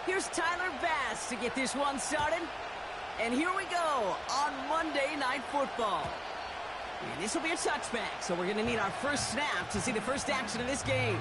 Here's Tyler Bass to get this one started. And here we go on Monday Night Football. And this will be a touchback, so we're going to need our first snap to see the first action of this game.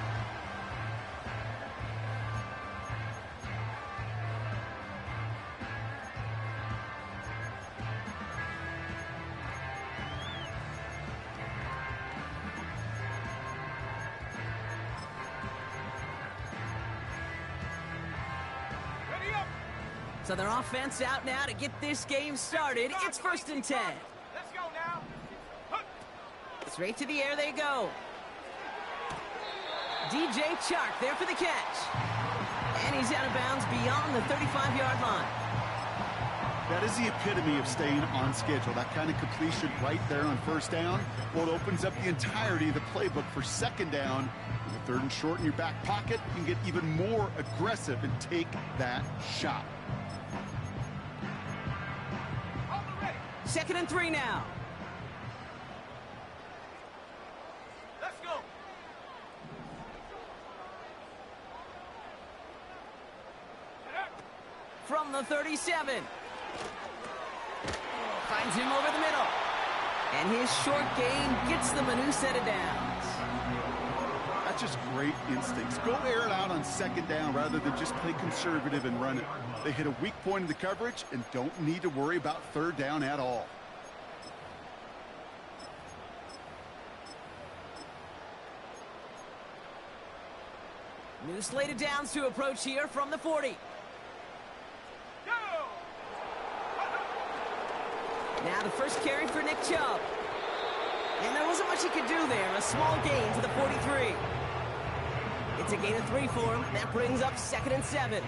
So their offense out now to get this game started. It's 1st and 10. Let's go now. Straight to the air they go. DJ Chark there for the catch. And he's out of bounds beyond the 35-yard line. That is the epitome of staying on schedule. That kind of completion right there on 1st down. Well, it opens up the entirety of the playbook for 2nd down. With 3rd and short in your back pocket, you can get even more aggressive and take that shot. 2nd and 3 now. Let's go. From the 37. Finds him over the middle. And his short gain gets them a new set of downs. That's just great instincts. Go air it out on 2nd down rather than just play conservative and run it. They hit a weak point in the coverage and don't need to worry about 3rd down at all. New slate of downs to approach here from the 40. Now the first carry for Nick Chubb. And there wasn't much he could do there. A small gain to the 43. It's a gain of 3 for him. That brings up 2nd and 7.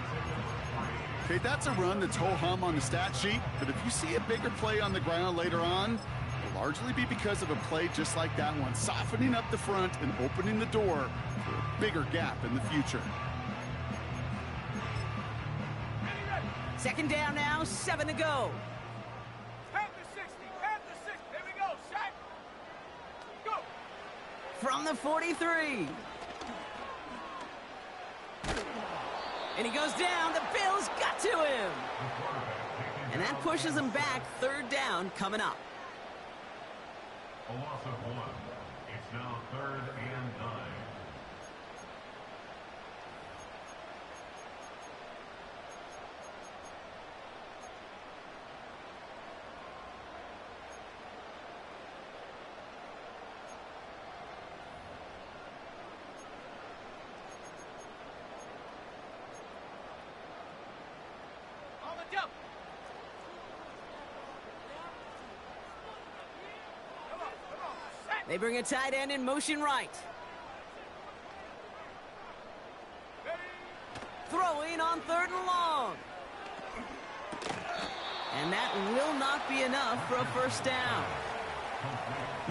Okay, that's a run that's ho-hum on the stat sheet, but if you see a bigger play on the ground later on, it'll largely be because of a play just like that one, softening up the front and opening the door for a bigger gap in the future. 2nd down now, 7 to go. At the 60, at the 60. Here we go, shot. Go. From the 43. And he goes down. The Bills got to him. And that pushes him back. 3rd down coming up. A loss of 1. It's now 3rd and 9. On the jump. Come on, come on. Set. They bring a tight end in motion right. Ready. Throwing on 3rd and long. And that will not be enough for a 1st down.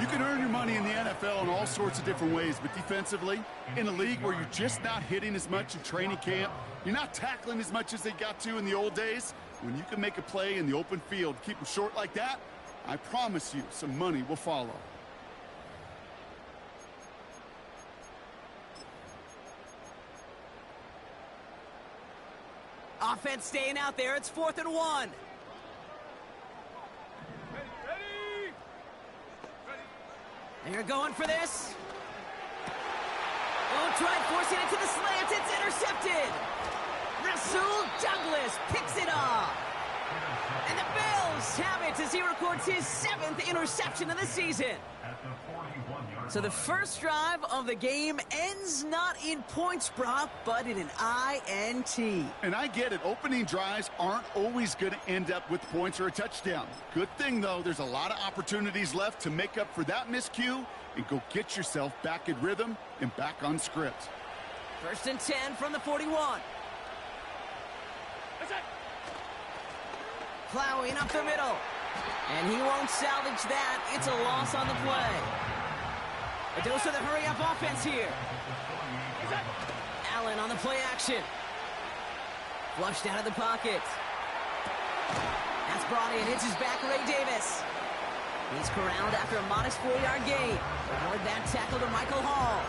You can earn your money in the NFL in all sorts of different ways, but defensively, in a league where you're just not hitting as much in training camp, you're not tackling as much as they got to in the old days, when you can make a play in the open field, keep them short like that, I promise you some money will follow. Offense staying out there. It's 4th and 1. Ready, ready. Ready. And you're going for this. Oh, tried forcing it to the slant. It's intercepted. Rasul Douglas picks it off. And the Bills have it as he records his 7th interception of the season. At the 41-yard So the first drive of the game ends not in points, Brock, but in an INT. And I get it, opening drives aren't always going to end up with points or a touchdown. Good thing, though, there's a lot of opportunities left to make up for that miscue and go get yourself back in rhythm and back on script. 1st and 10 from the 41. That's it. Plowing up the middle. And he won't salvage that. It's a loss on the play. A dose of the hurry-up offense here. Allen on the play action. Flushed out of the pocket. That's brought in. Hits his back, Ray Davis. He's corralled after a modest 4-yard gain. Avoid that tackle to Michael Hall.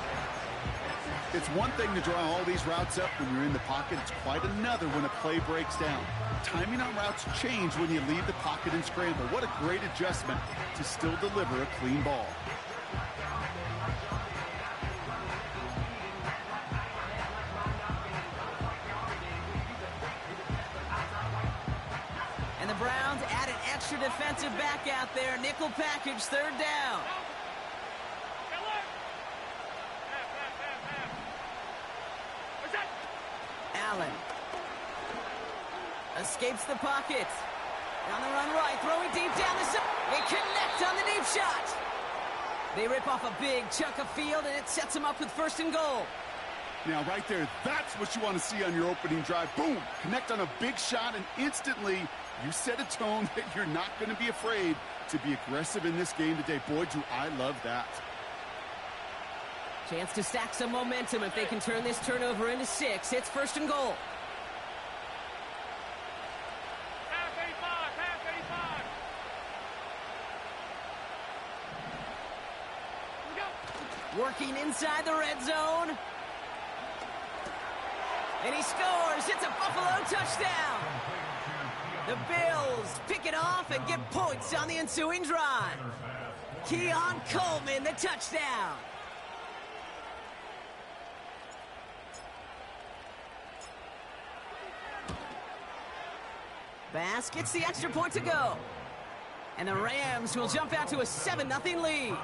It's one thing to draw all these routes up when you're in the pocket. It's quite another when a play breaks down. Timing on routes change when you leave the pocket and scramble. What a great adjustment to still deliver a clean ball. And the Browns add an extra defensive back out there. Nickel package, third down. Allen escapes the pocket. On the run right, throwing deep down the side. They connect on the deep shot. They rip off a big chunk of field, and it sets them up with first and goal. Now, right there, that's what you want to see on your opening drive. Boom! Connect on a big shot, and instantly you set a tone that you're not going to be afraid to be aggressive in this game today. Boy, do I love that. Chance to stack some momentum if they can turn this turnover into 6. It's first and goal. Half 85. Working inside the red zone. And he scores. It's a Buffalo touchdown. The Bills pick it off and get points on the ensuing drive. Keon Coleman, the touchdown. Bass gets the extra point to go. And the Rams will jump out to a 7-0 lead.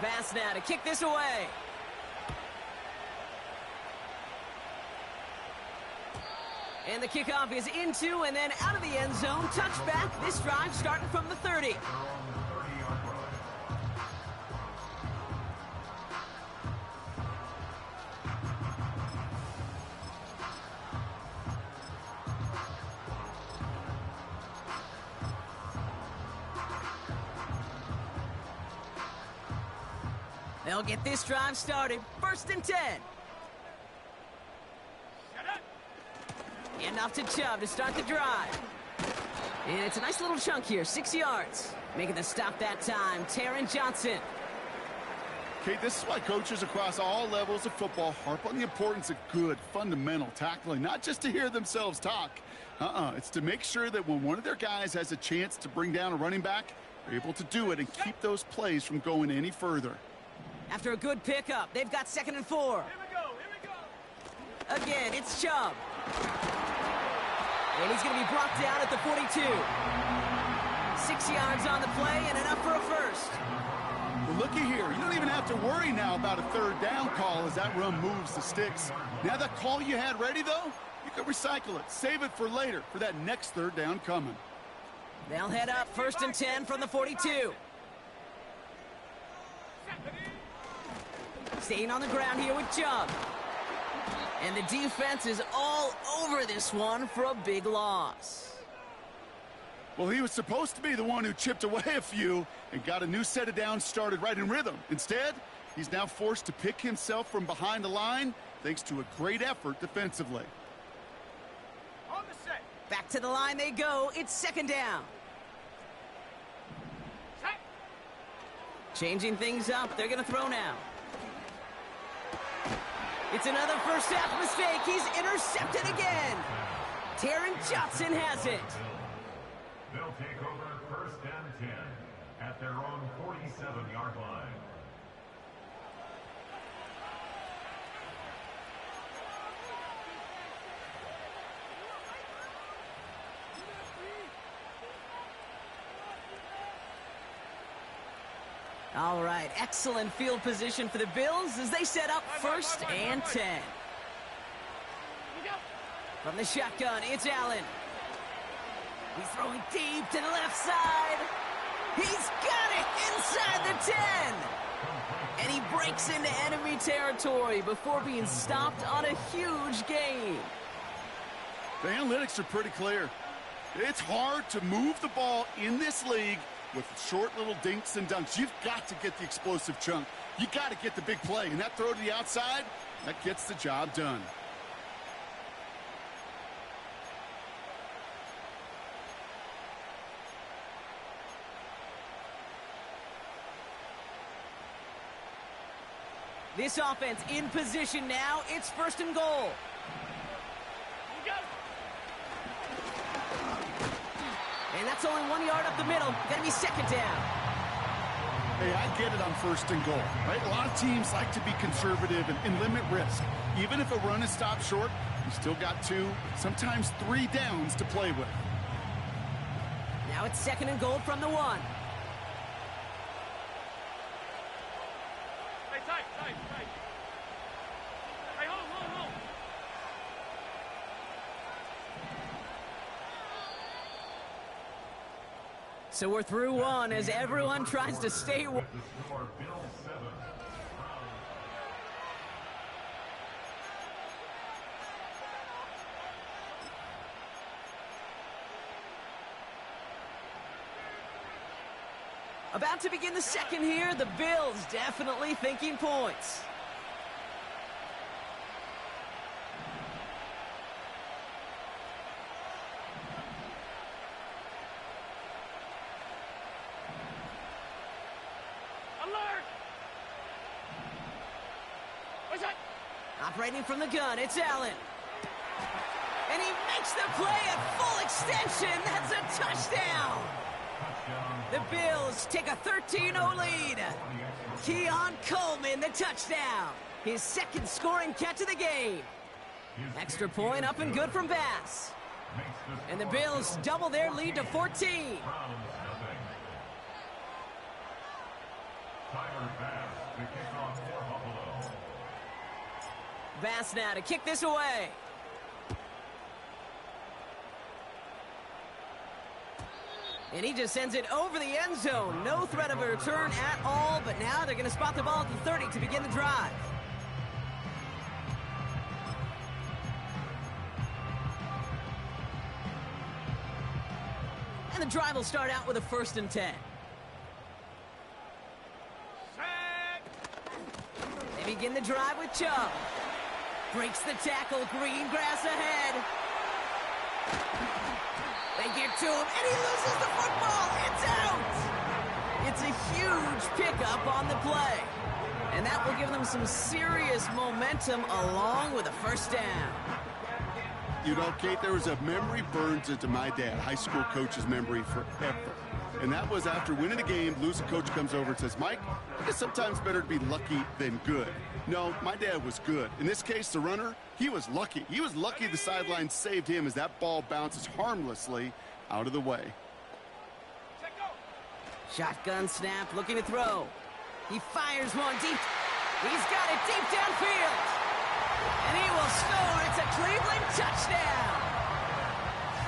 Bass now to kick this away. And the kickoff is into and then out of the end zone. Touchback. This drive starting from the 30. They'll get this drive started. First and 10. And off to Chubb to start the drive. And it's a nice little chunk here, 6 yards. Making the stop that time, Taron Johnson. Okay, this is why coaches across all levels of football harp on the importance of good, fundamental tackling, not just to hear themselves talk. It's to make sure that when one of their guys has a chance to bring down a running back, they're able to do it and keep those plays from going any further. After a good pickup, they've got 2nd and 4. Here we go. Again, it's Chubb. And he's going to be brought down at the 42. 6 yards on the play and enough for a first. Well, looky here. You don't even have to worry now about a third down call as that run moves the sticks. Now that call you had ready, though, you can recycle it. Save it for later for that next third down coming. They'll head up 1st and 10 from the 42. Staying on the ground here with Chubb. And the defense is all over this one for a big loss. Well, he was supposed to be the one who chipped away a few and got a new set of downs started right in rhythm. Instead, he's now forced to pick himself from behind the line thanks to a great effort defensively. On the set. Back to the line they go. It's 2nd down. Set. Changing things up. They're going to throw now. It's another first half mistake. He's intercepted again. Taron Johnson has it. They'll take over 1st and 10 at their own 47-yard line. All right, excellent field position for the Bills as they set up 1st and 10. From the shotgun, it's Allen. He's throwing deep to the left side. He's got it inside the 10. And he breaks into enemy territory before being stopped on a huge gain. The analytics are pretty clear. It's hard to move the ball in this league with short little dinks and dunks. You've got to get the explosive chunk. You got to get the big play. And that throw to the outside, that gets the job done. This offense in position now. It's 1st and goal. And that's only 1 yard up the middle. Gonna be 2nd down. Hey, I get it on 1st and goal, right? A lot of teams like to be conservative and limit risk. Even if a run is stopped short, you still got 2, sometimes 3 downs to play with. Now it's 2nd and goal from the 1. Hey, tight. Hey, hold. So we're through 1 as everyone tries to stay. About to begin the 2nd here. The Bills definitely thinking points. Alert! What's that? Operating from the gun, it's Allen. And he makes the play at full extension. That's a touchdown. The Bills take a 13-0 lead. Keon Coleman, the touchdown. His 2nd scoring catch of the game. Extra point up and good from Bass. And the Bills double their lead to 14. Bass now to kick this away. And he just sends it over the end zone. No threat of a return at all, but now they're going to spot the ball at the 30 to begin the drive. And the drive will start out with a 1st and 10. They begin the drive with Chubb. Breaks the tackle, green grass ahead. They get to him, and he loses the football. It's out. It's a huge pickup on the play. And that will give them some serious momentum along with a 1st down. You know, Kate, there was a memory burns into my dad, high school coach's memory forever. And that was after winning a game, losing coach comes over and says, Mike, it's sometimes better to be lucky than good. No, my dad was good. In this case, the runner, he was lucky. He was lucky the sideline saved him as that ball bounces harmlessly out of the way. Shotgun snap, looking to throw. He fires one deep. He's got it deep downfield. And he will score. It's a Cleveland touchdown.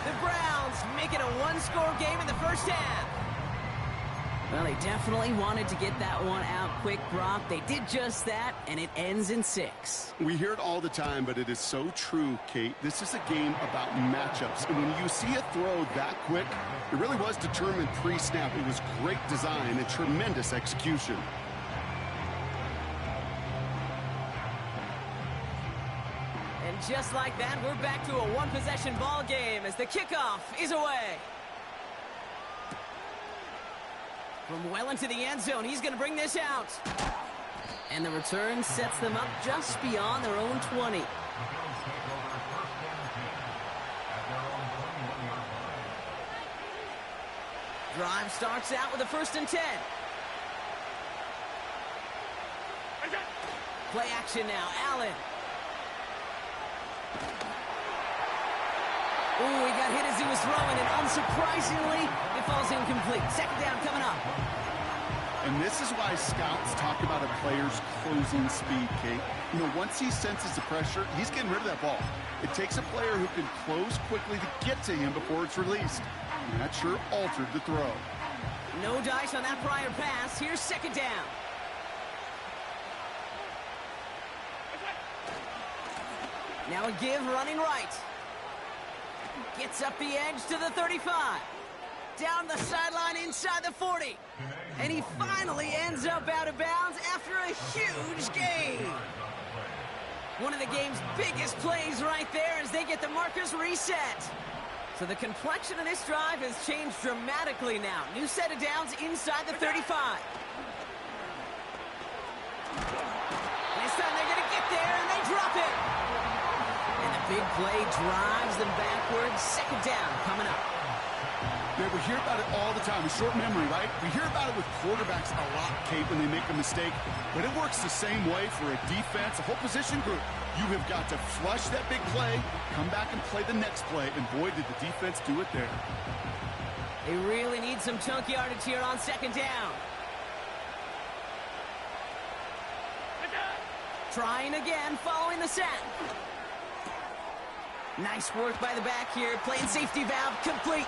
The Browns make it a 1-score game in the 1st half. Well, they definitely wanted to get that one out quick, Brock. They did just that, and it ends in 6. We hear it all the time, but it is so true, Kate. This is a game about matchups. And when you see a throw that quick, it really was determined pre-snap. It was great design and tremendous execution. And just like that, we're back to a 1-possession ball game as the kickoff is away. From well into the end zone, he's going to bring this out. And the return sets them up just beyond their own 20. Drive starts out with a 1st and 10. Play action now, Allen. Ooh, he got hit as he was throwing, and unsurprisingly, it falls incomplete. 2nd down coming up. And this is why scouts talk about a player's closing speed, Kate. You know, once he senses the pressure, he's getting rid of that ball. It takes a player who can close quickly to get to him before it's released. And that sure altered the throw. No dice on that prior pass. Here's 2nd down. Now a give running right. Gets up the edge to the 35. Down the sideline inside the 40. And he finally ends up out of bounds after a huge gain. One of the game's biggest plays right there as they get the markers reset. So the complexion of this drive has changed dramatically now. New set of downs inside the 35. and they're going to get there, and they drop it. And the big play drives them backwards. Second down coming up. Yeah, we hear about it all the time. A short memory, right? We hear about it with quarterbacks a lot, Kate, when they make a mistake. But it works the same way for a defense, a whole position group. You have got to flush that big play, come back and play the next play, and boy, did the defense do it there. They really need some chunk yardage here on second down. Trying again, following the sack. Nice work by the back here, playing safety valve complete.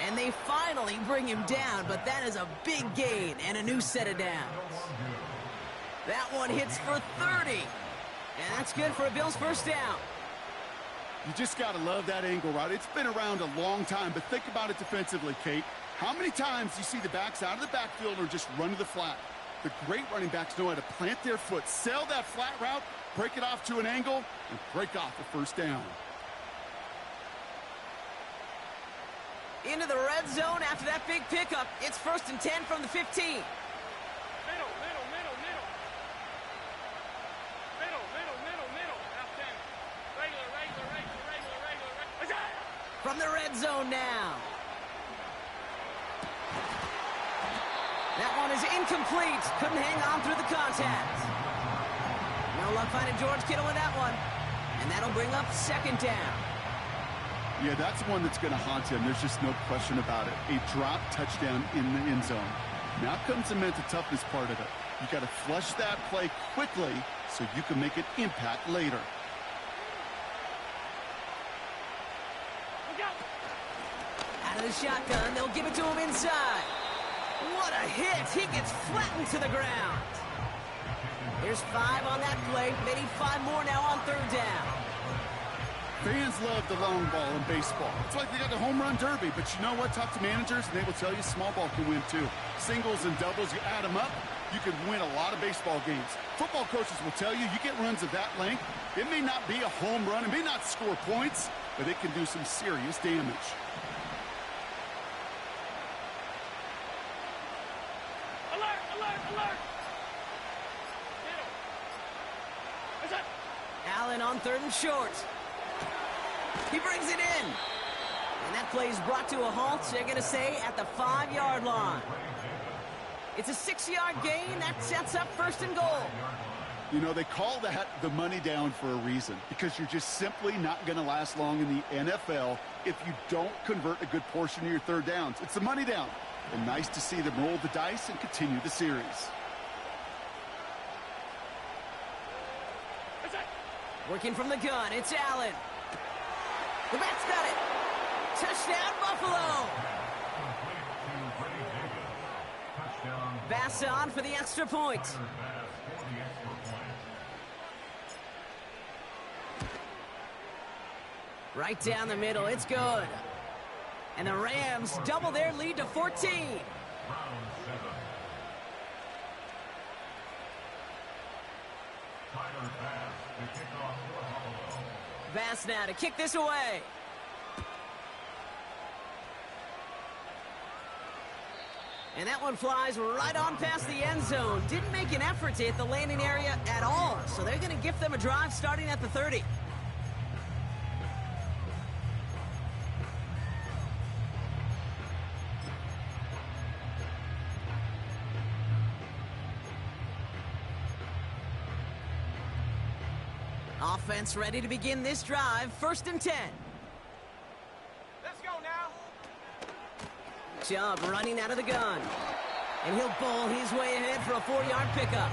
And they finally bring him down, but that is a big gain and a new set of downs. That one hits for 30. And that's good for a Bills first down. You just got to love that angle, right? It's been around a long time, but think about it defensively, Kate. How many times do you see the backs out of the backfield or just run to the flat? The great running backs know how to plant their foot, sail that flat route, break it off to an angle, and break off the first down. Into the red zone after that big pickup. It's 1st and 10 from the 15. Middle. Now 10. Regular. From the red zone now. That one is incomplete. Couldn't hang on through the contact. No luck finding George Kittle with that one. And that'll bring up second down. Yeah, that's one that's going to haunt him. There's just no question about it. A drop touchdown in the end zone. Now comes the mental toughness part of it. You got to flush that play quickly so you can make an impact later. Out of the shotgun, they'll give it to him inside. What a hit! He gets flattened to the ground. There's 5 on that play. They need 5 more now on third down. Fans love the long ball in baseball. It's like they got the home run derby, but you know what? Talk to managers, and they will tell you small ball can win too. Singles and doubles, you add them up, you can win a lot of baseball games. Football coaches will tell you, you get runs of that length, it may not be a home run, it may not score points, but it can do some serious damage. Alert! Middle. Allen on 3rd and short. He brings it in. And that play is brought to a halt, they're going to say, at the 5-yard line. It's a 6-yard gain. That sets up 1st and goal. You know, they call that the money down for a reason, because you're just simply not going to last long in the NFL if you don't convert a good portion of your third downs. It's the money down. And nice to see them roll the dice and continue the series. Working from the gun, it's Allen. The bat's got it. Touchdown, Buffalo. Bass on for the extra point. Right down the middle, it's good. And the Rams double their lead to 14. Bass now to kick this away. And that one flies right on past the end zone. Didn't make an effort to hit the landing area at all. So they're going to gift them a drive starting at the 30. Offense ready to begin this drive. 1st and 10. Let's go now. Chubb running out of the gun. And he'll bowl his way ahead for a 4-yard pickup.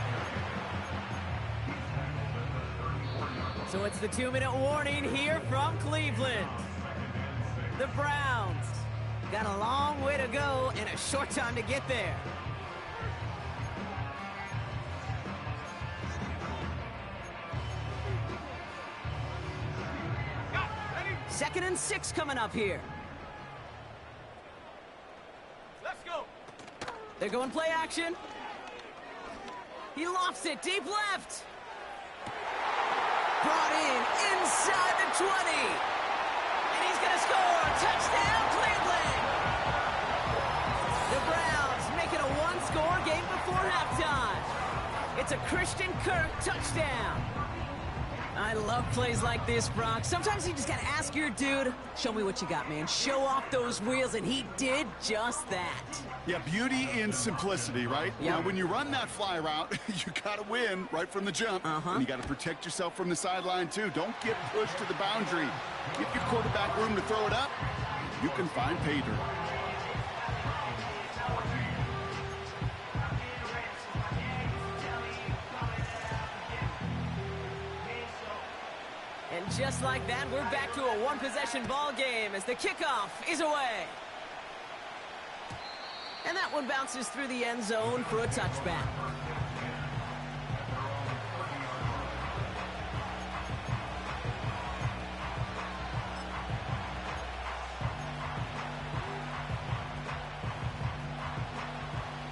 So it's the 2-minute warning here from Cleveland. The Browns got a long way to go and a short time to get there. Second and 6 coming up here. Let's go. They're going play action. He lofts it deep left. Brought in inside the 20. And he's going to score. Touchdown, Cleveland. The Browns make it a 1-score game before halftime. It's it's a Christian Kirk touchdown. I love plays like this, Brock. Sometimes you just gotta ask your dude, show me what you got, man. Show off those wheels, and he did just that. Yeah, beauty in simplicity, right? Yeah. Now, when you run that fly route, you gotta win right from the jump. And you gotta protect yourself from the sideline, too. Don't get pushed to the boundary. Give your quarterback room to throw it up. You can find pay dirt. And just like that, we're back to a one-possession ball game as the kickoff is away. And that one bounces through the end zone for a touchback.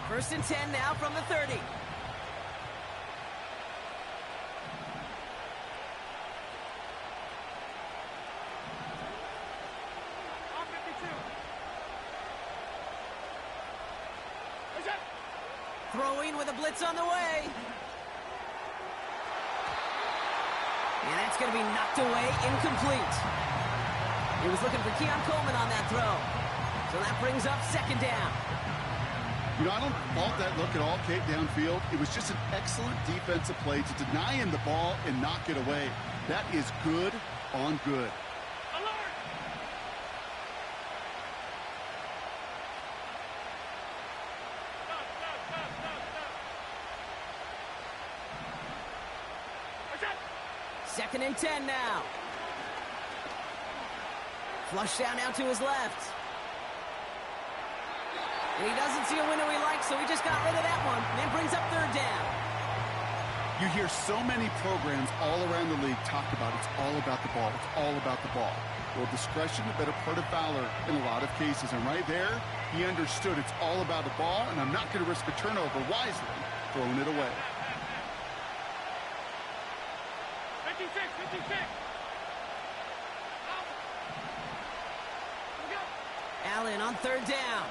First and 10 now from the 30. Throwing with a blitz on the way. And that's going to be knocked away, incomplete. He was looking for Keon Coleman on that throw. So that brings up second down. You know, I don't fault that look at all, Kate, downfield. It was just an excellent defensive play to deny him the ball and knock it away. That is good on good. Second and 10 now. Flush down now to his left. And he doesn't see a window he likes, so he just got rid of that one. And brings up third down. You hear so many programs all around the league talk about it's all about the ball. It's all about the ball. Well, discretion, the better part of valor in a lot of cases. And right there, he understood it's all about the ball, and I'm not going to risk a turnover wisely, throwing it away. 56, 56. Allen on third down.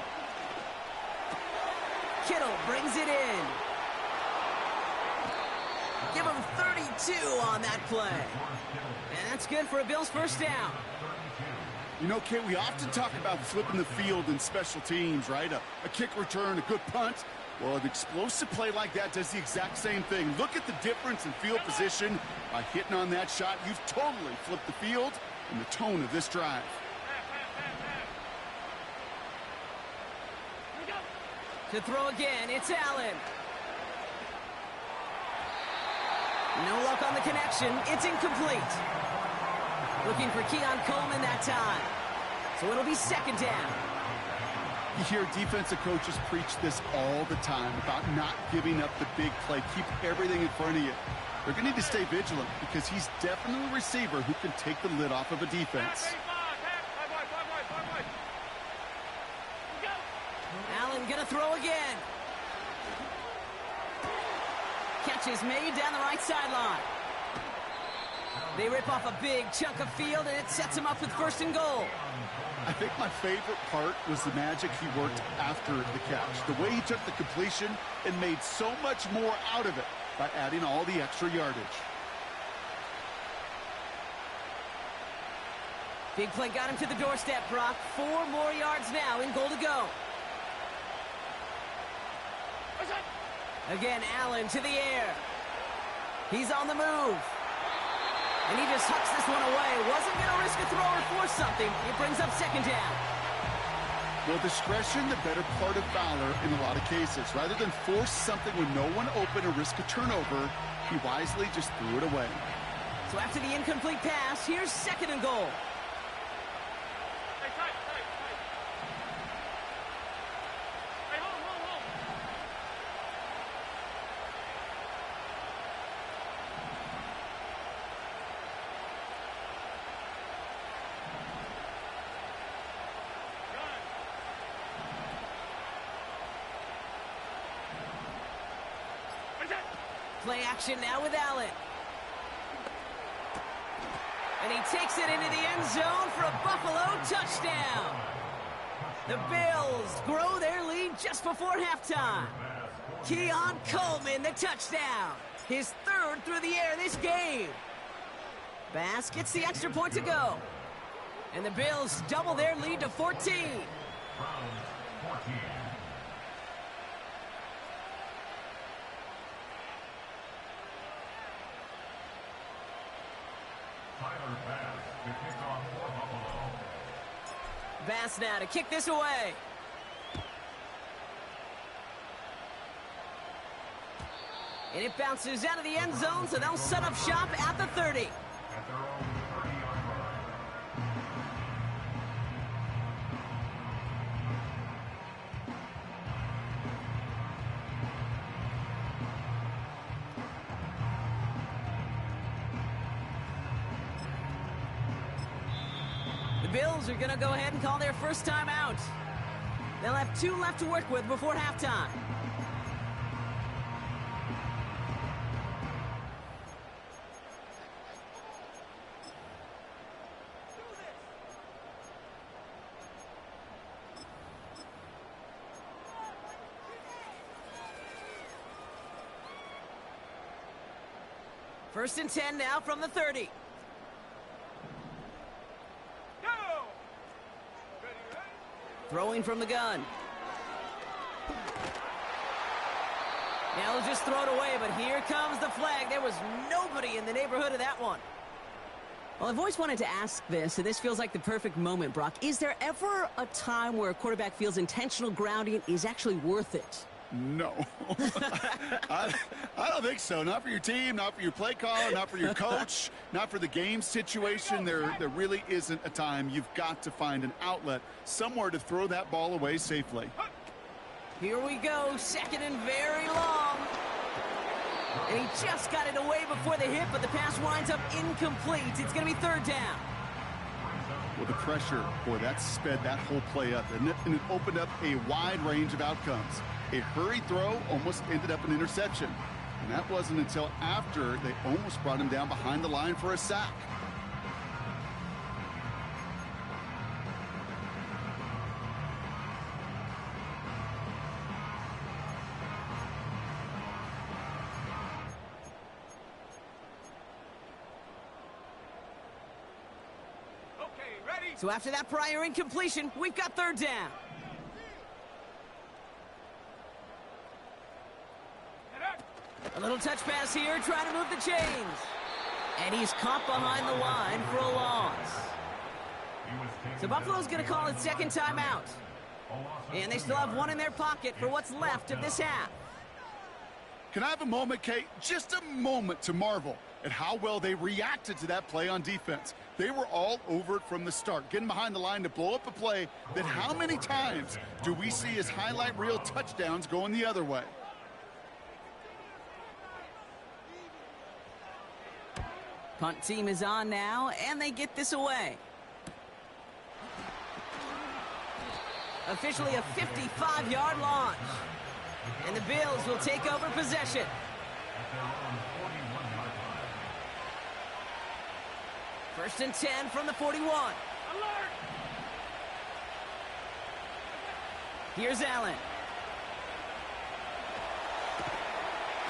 Kittle brings it in. Give him 32 on that play. And that's good for a Bills first down. You know, Kate, we often talk about flipping the field in special teams, right? A kick return, a good punt. Well, an explosive play like that does the exact same thing. Look at the difference in field position. By hitting on that shot, you've totally flipped the field and the tone of this drive. To throw again, it's Allen. No luck on the connection. It's incomplete. Looking for Keon Coleman that time. So it'll be second down. You hear defensive coaches preach this all the time about not giving up the big play. Keep everything in front of you. They're going to need to stay vigilant because he's definitely a receiver who can take the lid off of a defense. Allen gonna throw again. Catch is made down the right sideline. They rip off a big chunk of field, and it sets him up with first and goal. I think my favorite part was the magic he worked after the catch. The way he took the completion and made so much more out of it by adding all the extra yardage. Big play got him to the doorstep, Brock. 4 more yards now in goal to go. Again, Allen to the air. He's on the move. And he just hucks this one away. Wasn't going to risk a throw or force something. It brings up second down. Well, discretion, the better part of valor in a lot of cases. Rather than force something with no one open or risk a turnover, he wisely just threw it away. So after the incomplete pass, here's second and goal. Play action now with Allen. And he takes it into the end zone for a Buffalo touchdown. The Bills grow their lead just before halftime. Keon Coleman, the touchdown. His third through the air this game. Bass gets the extra point to go. And the Bills double their lead to 14. Browns 14. Tyler Bass to kick off for Buffalo. Bass now to kick this away. And it bounces out of the end zone, so they'll set up shop at the 30. At their own 30-yard line. The Bills are going to go ahead and call their first time out. They'll have 2 left to work with before halftime. First and 10 now from the 30. Go! Ready, ready? Throwing from the gun. Now they'll just throw it away, but here comes the flag. There was nobody in the neighborhood of that one. Well, I've always wanted to ask this, and this feels like the perfect moment, Brock. Is there ever a time where a quarterback feels intentional grounding is actually worth it? No. I don't think so. Not for your team, not for your play caller, not for your coach, not for the game situation. There really isn't a time. You've got to find an outlet, somewhere to throw that ball away safely. Here we go, second and very long. And he just got it away before the hit, but the pass winds up incomplete. It's going to be third down. With the pressure, boy, that sped that whole play up, and it opened up a wide range of outcomes. A hurried throw almost ended up an interception. And that wasn't until after they almost brought him down behind the line for a sack. Okay, ready? So after that prior incompletion, we've got third down. Get up! A little touch pass here, trying to move the chains. And he's caught behind the line for a loss. So Buffalo's going to call it second timeout. And they still have one in their pocket for what's left of this half. Can I have a moment, Kate? Just a moment to marvel at how well they reacted to that play on defense. They were all over it from the start, getting behind the line to blow up a play that how many times do we see as highlight reel touchdowns going the other way? Punt team is on now, and they get this away. Officially a 55-yard launch. And the Bills will take over possession. First and 10 from the 41. Alert! Here's Allen.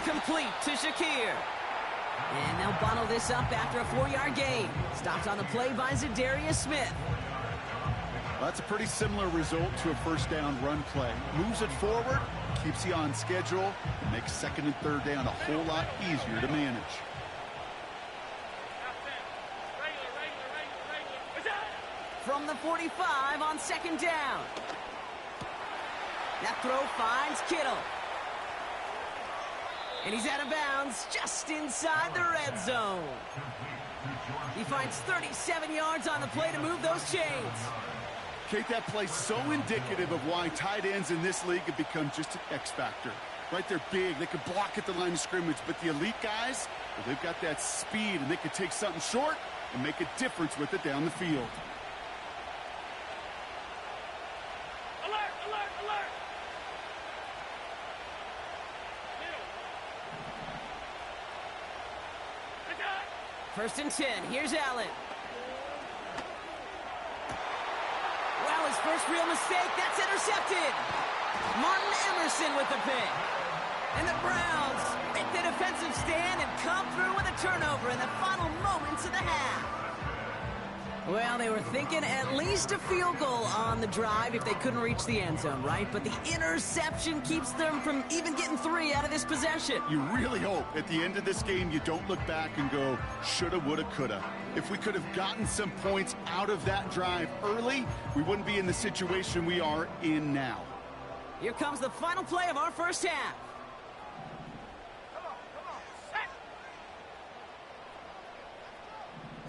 Complete to Shakir. And they'll bundle this up after a 4-yard gain. Stopped on the play by Zadarius Smith. Well, that's a pretty similar result to a first down run play. Moves it forward, keeps you on schedule, and makes second and third down a whole lot easier to manage. From the 45 on second down. That throw finds Kittle. And he's out of bounds just inside the red zone. He finds 37 yards on the play to move those chains. Kate, that play's so indicative of why tight ends in this league have become just an X factor. Right, they're big, they can block at the line of scrimmage, but the elite guys, well, they've got that speed, and they can take something short and make a difference with it down the field. Alert! Alert! Alert! First and 10. Here's Allen. Well, his first real mistake. That's intercepted. Martin Emerson with the pick. And the Browns make the defensive stand and come through with a turnover in the final moments of the half. Well, they were thinking at least a field goal on the drive if they couldn't reach the end zone, right? But the interception keeps them from even getting 3 out of this possession. You really hope at the end of this game you don't look back and go, shoulda, woulda, coulda. If we could have gotten some points out of that drive early, we wouldn't be in the situation we are in now. Here comes the final play of our first half. Come on, set.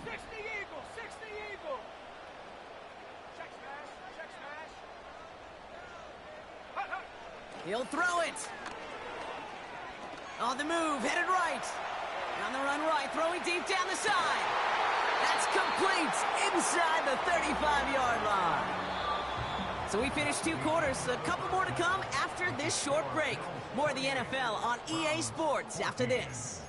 60 Eagle, 60 Eagle. Check smash, check smash. Hut, hut. He'll throw it. On the move, headed right. On the run right, throwing deep down the side. That's complete inside the 35-yard line. So we finished 2 quarters. A couple more to come after this short break. More of the NFL on EA Sports after this.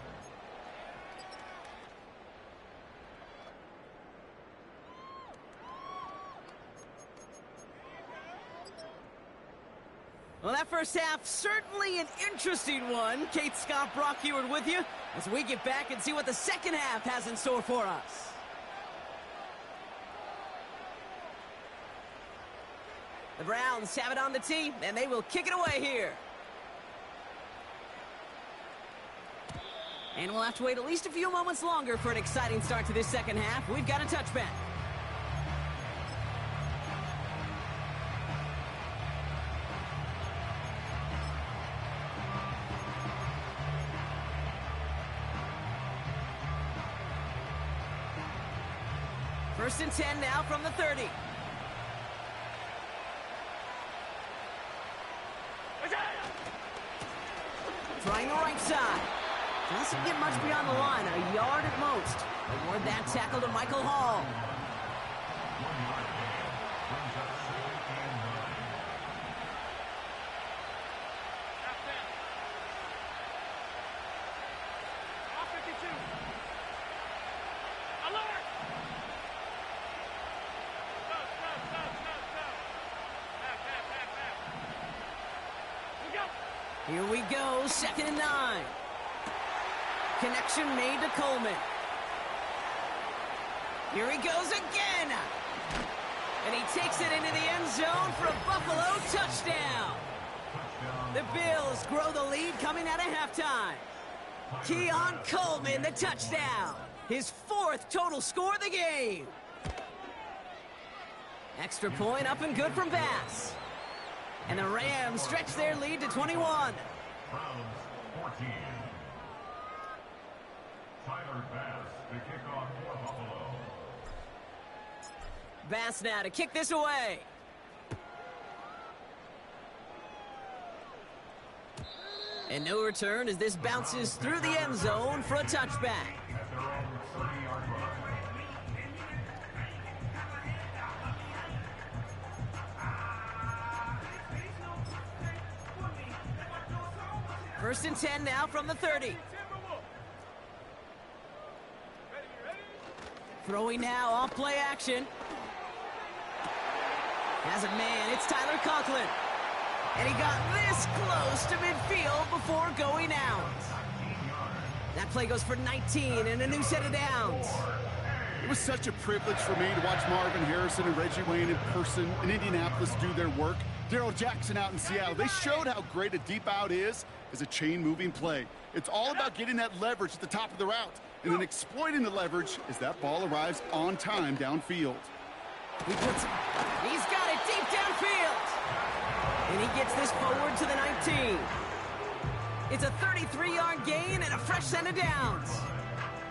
Well, that first half, certainly an interesting one. Kate, Scott, Brock Heward with you as we get back and see what the second half has in store for us. The Browns have it on the tee, and they will kick it away here. And we'll have to wait at least a few moments longer for an exciting start to this second half. We've got a touchback. First and 10 now from the 30. Trying the right side. Doesn't get much beyond the line, a yard at most. Award that tackle to Michael Hall. Here we go, 2nd and 9. Connection made to Coleman. Here he goes again. And he takes it into the end zone for a Buffalo touchdown. The Bills grow the lead coming out of halftime. Keon Coleman, the touchdown. His 4th total score of the game. Extra point up and good from Bass. And the Rams stretch their lead to 21. Browns 14. Tyler Bass to kick off for Buffalo. Bass now to kick this away. And no return as this bounces through the end zone for a touchback. At their own 30-yard line. First and 10 now from the 30. Throwing now off play action. Has a man, it's Tyler Conklin. And he got this close to midfield before going out. That play goes for 19 and a new set of downs. It was such a privilege for me to watch Marvin Harrison and Reggie Wayne in person in Indianapolis do their work. Darrell Jackson out in Seattle. They showed how great a deep out is as a chain-moving play. It's all about getting that leverage at the top of the route and then exploiting the leverage as that ball arrives on time downfield. He's got it deep downfield. And he gets this forward to the 19. It's a 33-yard gain and a fresh set of downs.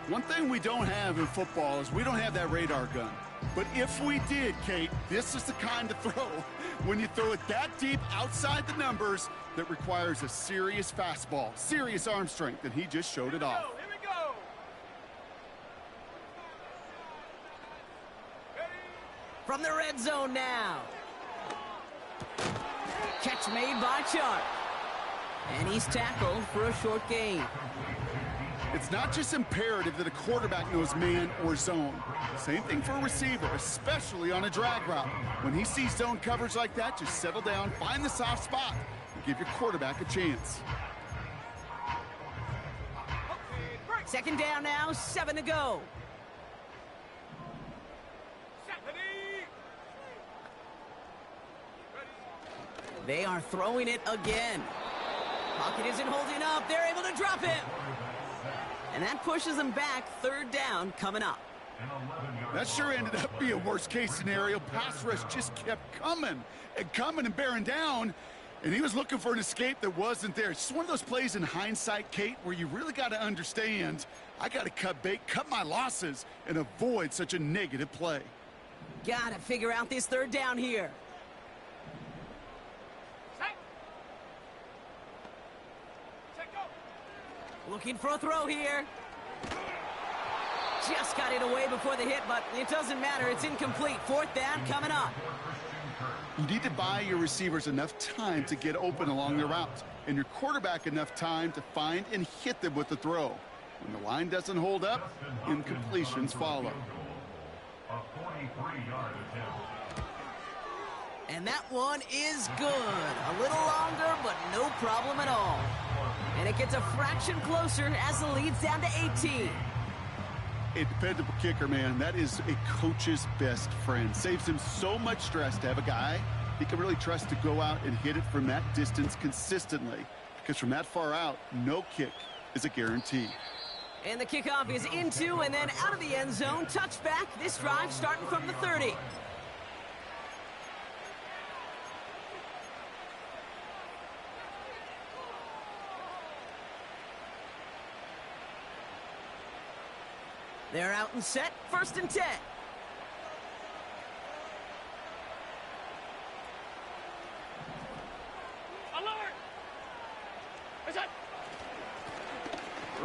One thing we don't have in football is we don't have that radar gun. But if we did, Kate, this is the kind of throw when you throw it that deep outside the numbers that requires a serious fastball, serious arm strength, and he just showed it off. Here we go. From the red zone now. Catch made by Chark. And he's tackled for a short gain. It's not just imperative that a quarterback knows man or zone. Same thing for a receiver, especially on a drag route. When he sees zone coverage like that, just settle down, find the soft spot, and give your quarterback a chance. Second down now, 7 to go. They are throwing it again. Pocket isn't holding up. They're able to drop him. And that pushes them back. Third down coming up. That sure ended up being a worst-case scenario. Pass rush just kept coming and bearing down. And he was looking for an escape that wasn't there. It's just one of those plays in hindsight, Kate, where you really got to understand, I got to cut bait, cut my losses, and avoid such a negative play. Got to figure out this third down here. Looking for a throw here. Just got it away before the hit, but it doesn't matter. It's incomplete. Fourth down coming up. You need to buy your receivers enough time to get open along their route, and your quarterback enough time to find and hit them with the throw. When the line doesn't hold up, incompletions follow. A 43-yard attempt. And that one is good. A little longer, but no problem at all. And it gets a fraction closer as the lead's down to 18. A dependable kicker, man. That is a coach's best friend. Saves him so much stress to have a guy he can really trust to go out and hit it from that distance consistently. Because from that far out, no kick is a guarantee. And the kickoff is into and then out of the end zone. Touchback. This drive starting from the 30. They're out and set. First and 10. Alert! Is that?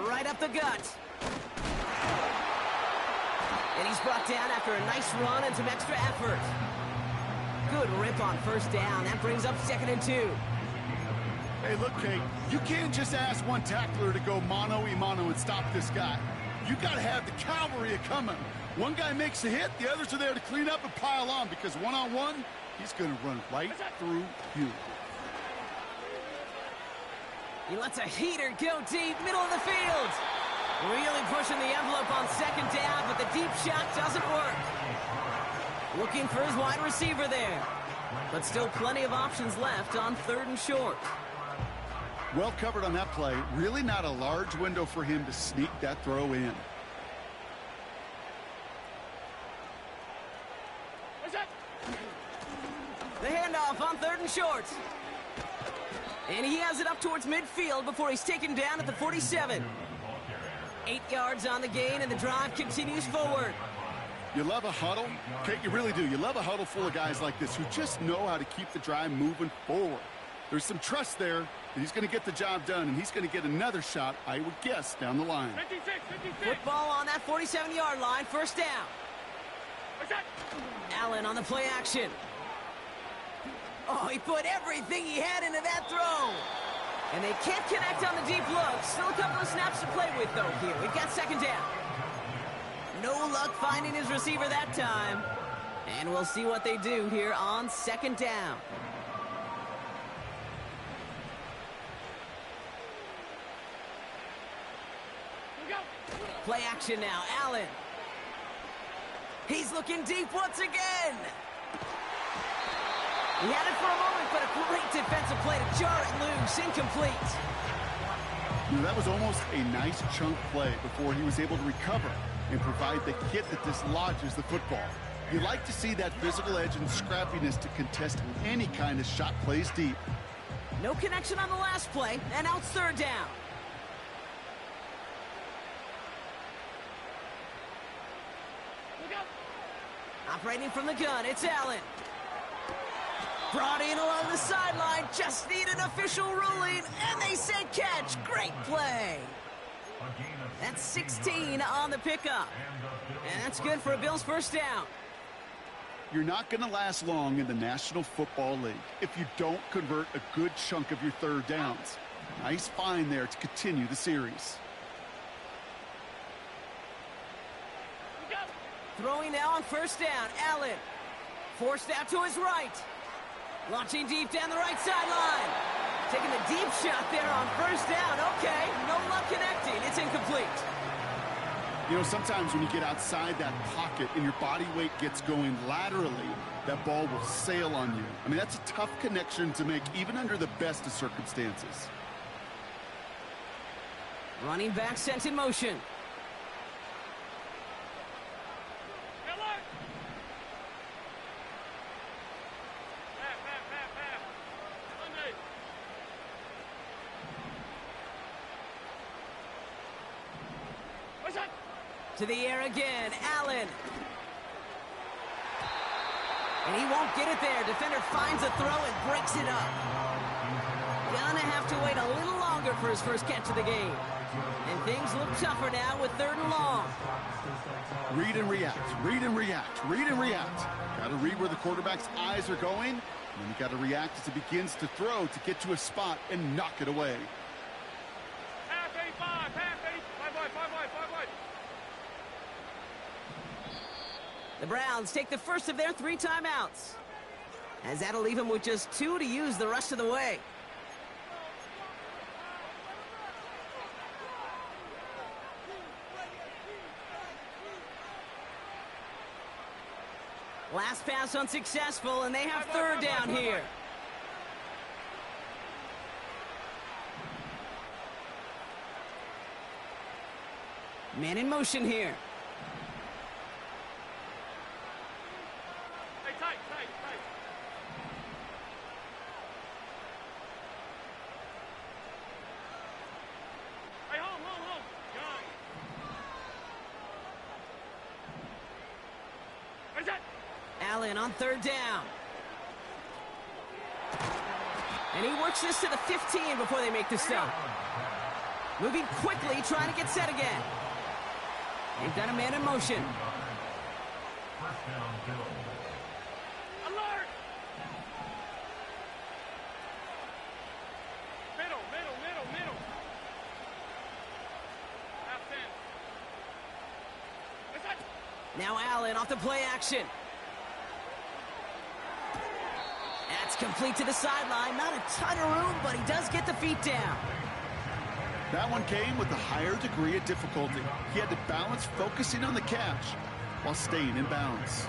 Right up the gut. And he's brought down after a nice run and some extra effort. Good rip on first down. That brings up 2nd and 2. Hey, look, Kate, you can't just ask one tackler to go mano-a-mano and stop this guy. You got to have the cavalry coming. One guy makes a hit, the others are there to clean up and pile on, because one-on-one, he's going to run right through you. He lets a heater go deep, middle of the field. Really pushing the envelope on second down, but the deep shot doesn't work. Looking for his wide receiver there. But still plenty of options left on 3rd and short. Well covered on that play. Really not a large window for him to sneak that throw in. The handoff on 3rd and short. And he has it up towards midfield before he's taken down at the 47. 8 yards on the gain, and the drive continues forward. You love a huddle? Kate, you really do. You love a huddle full of guys like this who just know how to keep the drive moving forward. There's some trust there that he's going to get the job done, and he's going to get another shot, I would guess, down the line. 56. Football on that 47-yard line, first down. Allen on the play action. Oh, he put everything he had into that throw. And they can't connect on the deep look. Still a couple of snaps to play with, though, here. We've got 2nd down. No luck finding his receiver that time. And we'll see what they do here on 2nd down. Play action now, Allen. He's looking deep once again. He had it for a moment, but a great defensive play to jar it loose. Incomplete. You know, that was almost a nice chunk play before he was able to recover and provide the hit that dislodges the football. You like to see that physical edge and scrappiness to contest any kind of shot plays deep. No connection on the last play, and now it's 3rd down. Operating from the gun, it's Allen. Brought in along the sideline, just need an official ruling, and they say catch. Great play. That's 16 on the pickup. And that's good for a Bills first down. You're not going to last long in the National Football League if you don't convert a good chunk of your 3rd downs. Nice find there to continue the series. Throwing now on first down, Allen. Forced out to his right. Launching deep down the right sideline. Taking the deep shot there on first down. Okay, no luck connecting. It's incomplete. You know, sometimes when you get outside that pocket and your body weight gets going laterally, that ball will sail on you. I mean, that's a tough connection to make even under the best of circumstances. Running back sent in motion. To the air again, Allen. And he won't get it there. Defender finds a throw and breaks it up. Gonna have to wait a little longer for his first catch of the game. And things look tougher now with 3rd and long. Read and react, read and react, read and react. Got to read where the quarterback's eyes are going, and then you got to react as he begins to throw to get to a spot and knock it away. Half 85, half 80, 5 wide, 5 wide, 5 wide. The Browns take the first of their 3 timeouts, as that'll leave them with just 2 to use the rest of the way. Last pass unsuccessful, and they have 3rd down here. Man in motion here. Hey, tight, tight, tight. Hey, hold. Gun. Where's that? Allen on 3rd down. And he works this to the 15 before they make the stop. Moving quickly, trying to get set again. They've got a man in motion. First down, Bill. Alert! Middle. Half 10. Where's that? Now Allen off the play action. That's complete to the sideline. Not a ton of room, but he does get the feet down. That one came with a higher degree of difficulty. He had to balance focusing on the catch while staying in bounds.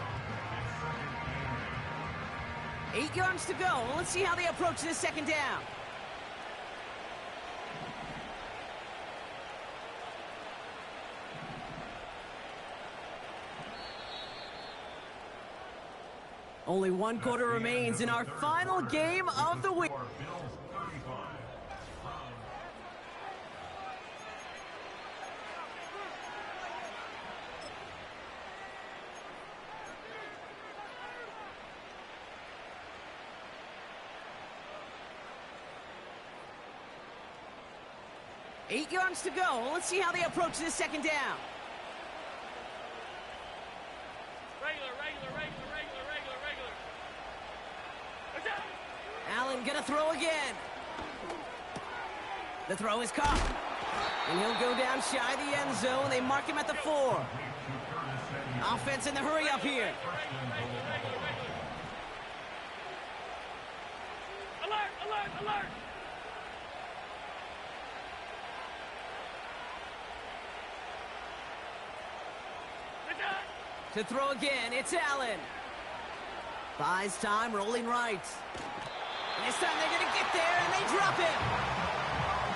8 yards to go. Let's see how they approach this 2nd down. Only 1 quarter remains in our final game of the week. Bills 35. 8 yards to go. Let's see how they approach this 2nd down. Regular. Where's that? Allen gonna throw again. The throw is caught. And he'll go down shy of the end zone. They mark him at the 4. Offense in the hurry up here. Alert! To throw again, it's Allen. Buys time, rolling right. And this time they're going to get there, and they drop him.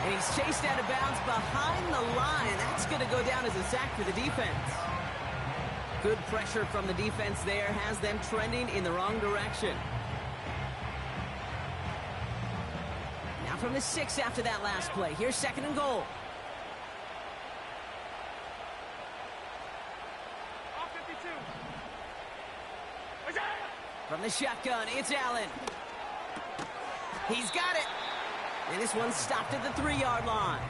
And he's chased out of bounds behind the line. That's going to go down as a sack for the defense. Good pressure from the defense there has them trending in the wrong direction. Now from the 6 after that last play. Here's 2nd and goal. From the shotgun, it's Allen. He's got it. And this one's stopped at the 3-yard line.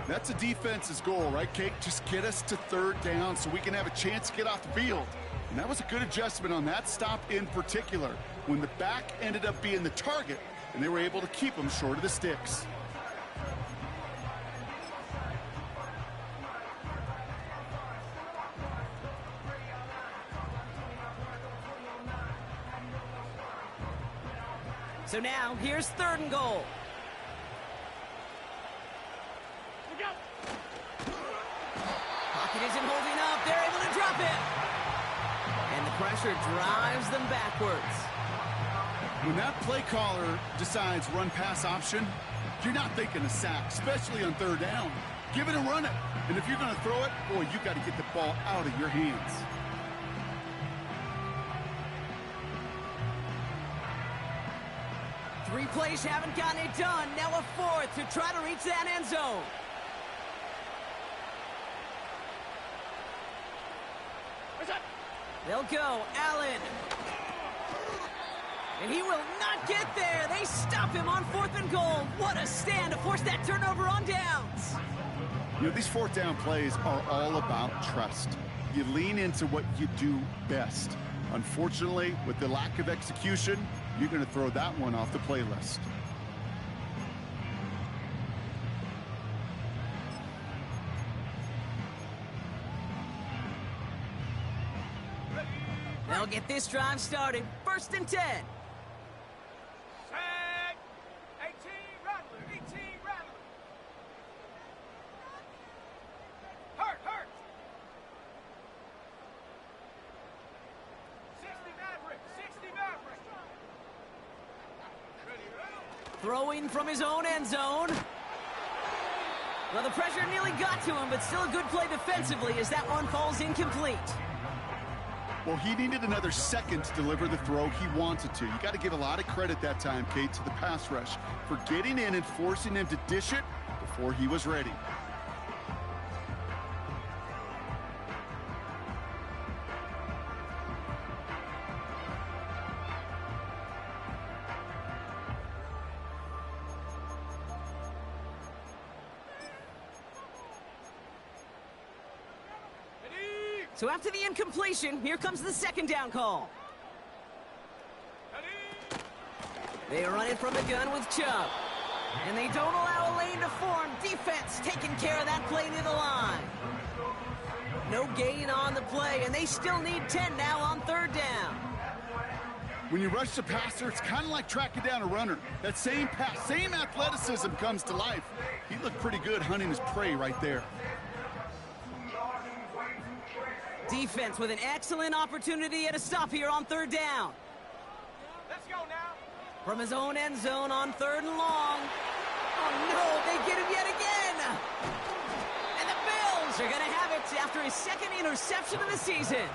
That's a defense's goal, right, Kate? Just get us to 3rd down so we can have a chance to get off the field. And that was a good adjustment on that stop in particular, when the back ended up being the target, and they were able to keep him short of the sticks. So now, here's 3rd and goal. Pocket isn't holding up. They're able to drop it. And the pressure drives them backwards. When that play caller decides run-pass option, you're not thinking a sack, especially on 3rd down. Give it and run it. And if you're going to throw it, boy, you got to get the ball out of your hands. Three plays haven't gotten it done. Now a 4th to try to reach that end zone. They'll go. Allen. And he will not get there. They stop him on 4th and goal. What a stand to force that turnover on downs. You know, these 4th down plays are all about trust. You lean into what you do best. Unfortunately, with the lack of execution, you're going to throw that one off the playlist. They'll get this drive started. 1st and 10. Sack. 18 Rattler. 18 Rattler. Hurt. 60 Maverick. 60 Maverick. Ready. Throwing from his own end zone. Well, the pressure nearly got to him, but still a good play defensively as that one falls incomplete. Well, he needed another second to deliver the throw he wanted to. You got to give a lot of credit that time, Kate, to the pass rush for getting in and forcing him to dish it before he was ready. So after the incompletion, here comes the 2nd down call. They run it from the gun with Chubb. And they don't allow a lane to form. Defense taking care of that play near the line. No gain on the play, and they still need 10 now on 3rd down. When you rush the passer, it's kind of like tracking down a runner. That same pass, same athleticism comes to life. He looked pretty good hunting his prey right there. Defense with an excellent opportunity at a stop here on 3rd down. Let's go now. From his own end zone on 3rd and long. Oh, no, they get him yet again. And the Bills are going to have it after his 2nd interception of the season.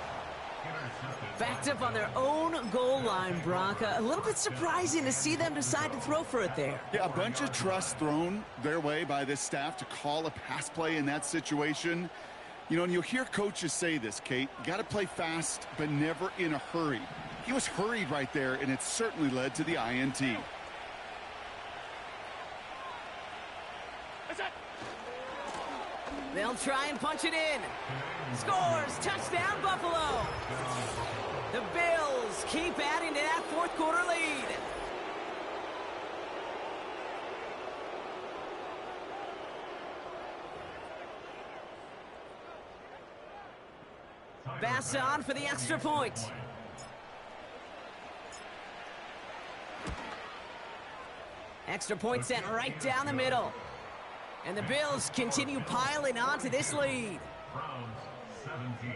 Backed up on their own goal line, Brock. A little bit surprising to see them decide to throw for it there. Yeah, a bunch of trust thrown their way by this staff to call a pass play in that situation. You know, and you'll hear coaches say this, Kate. You got to play fast, but never in a hurry. He was hurried right there, and it certainly led to the INT. They'll try and punch it in. Scores! Touchdown, Buffalo! The Bills keep adding to that 4th quarter lead. Bass on for the extra point. Extra point sent right down the middle. And the Bills continue piling on to this lead. Browns 17.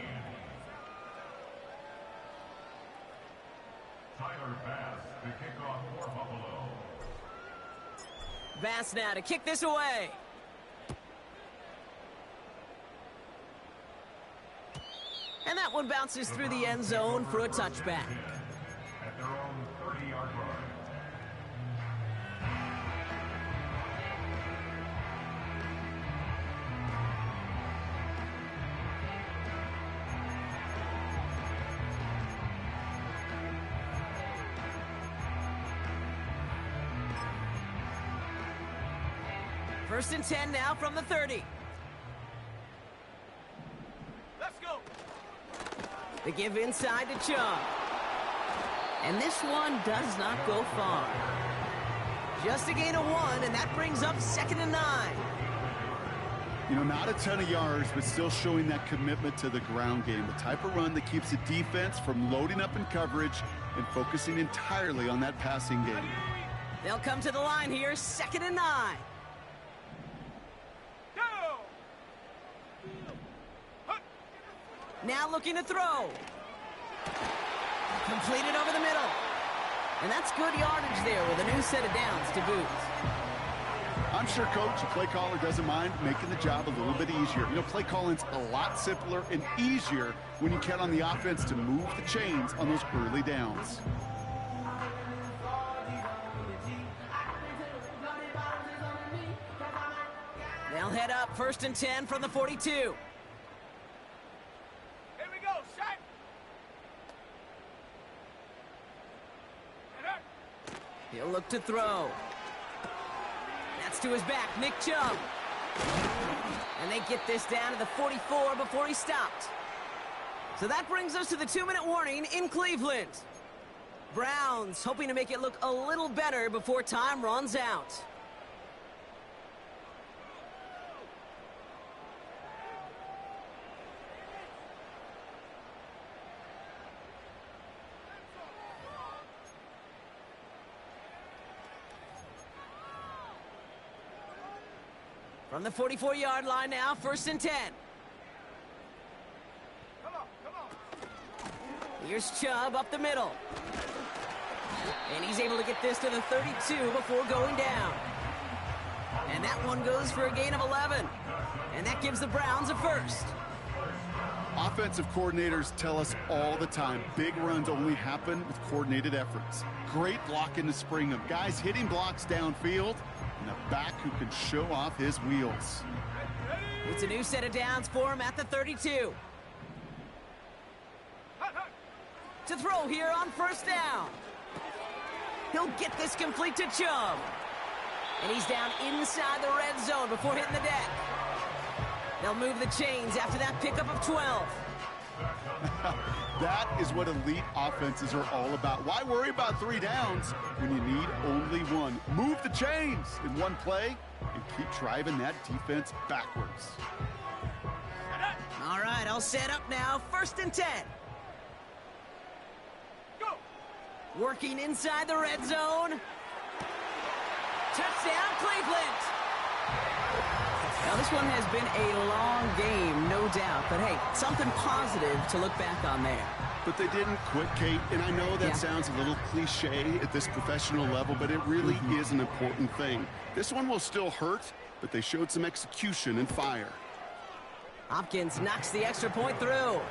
Tyler Bass to kick off for Buffalo. Bass now to kick this away. And that one bounces through the end zone for a touchback. At their own 30-yard line. First and 10 now from the 30. Let's go. They give inside to Chubb. And this one does not go far. Just a gain of 1, and that brings up 2nd and 9. You know, not a ton of yards, but still showing that commitment to the ground game. The type of run that keeps the defense from loading up in coverage and focusing entirely on that passing game. They'll come to the line here, 2nd and 9. Go! Now looking to throw. Completed over the middle. And that's good yardage there with a new set of downs to boot. I'm sure coach, the play caller, doesn't mind making the job a little bit easier. You know, play calling's a lot simpler and easier when you count on the offense to move the chains on those early downs. They'll head up 1st and 10 from the 42. Here we go, shot! He'll look to throw. That's to his back, Nick Chubb. And they get this down to the 44 before he stopped. So that brings us to the 2-minute warning in Cleveland. Browns hoping to make it look a little better before time runs out. From the 44-yard line now, 1st and 10. Come on. Here's Chubb up the middle. And he's able to get this to the 32 before going down. And that one goes for a gain of 11. And that gives the Browns a first. Offensive coordinators tell us all the time, big runs only happen with coordinated efforts. Great blocking to spring them. Guys hitting blocks downfield, and a back who can show off his wheels. It's a new set of downs for him at the 32. To throw here on 1st down. He'll get this complete to Chubb. And he's down inside the red zone before hitting the deck. They'll move the chains after that pickup of 12. That is what elite offenses are all about. Why worry about 3 downs when you need only 1? Move the chains in one play and keep driving that defense backwards. All right, I'll set up now. 1st and 10. Go! Working inside the red zone. Touchdown, Cleveland. Now, this one has been a long game, no doubt. But, hey, something positive to look back on there. But they didn't quit, Kate, and I know that sounds a little cliche at this professional level, but it really is an important thing. This one will still hurt, but they showed some execution and fire. Hopkins knocks the extra point through.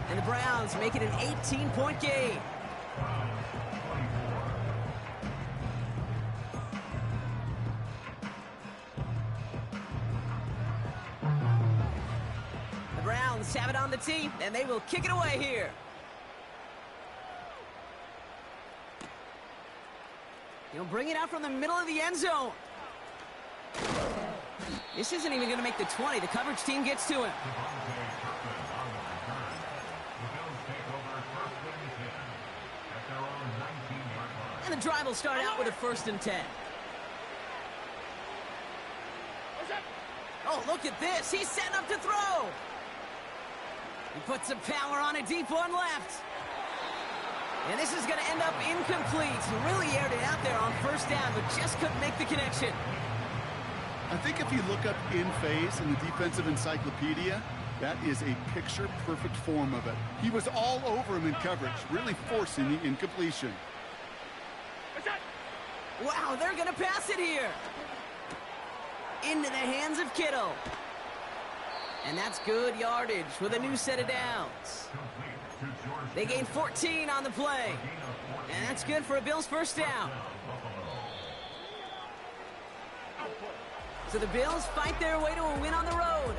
And the Browns make it an 18-point game. The Browns have it on the tee, and they will kick it away here. He'll bring it out from the middle of the end zone. This isn't even going to make the 20. The coverage team gets to him. And the drive will start out with a 1st and 10. Oh, look at this. He's setting up to throw. He puts some power on a deep one left. And this is going to end up incomplete. He really aired it out there on 1st down, but just couldn't make the connection. I think if you look up in phase in the defensive encyclopedia, that is a picture-perfect form of it. He was all over him in coverage, really forcing the incompletion. Wow, they're going to pass it here. Into the hands of Kittle. And that's good yardage with a new set of downs. They gain 14 on the play. And that's good for a Bills 1st down. So the Bills fight their way to a win on the road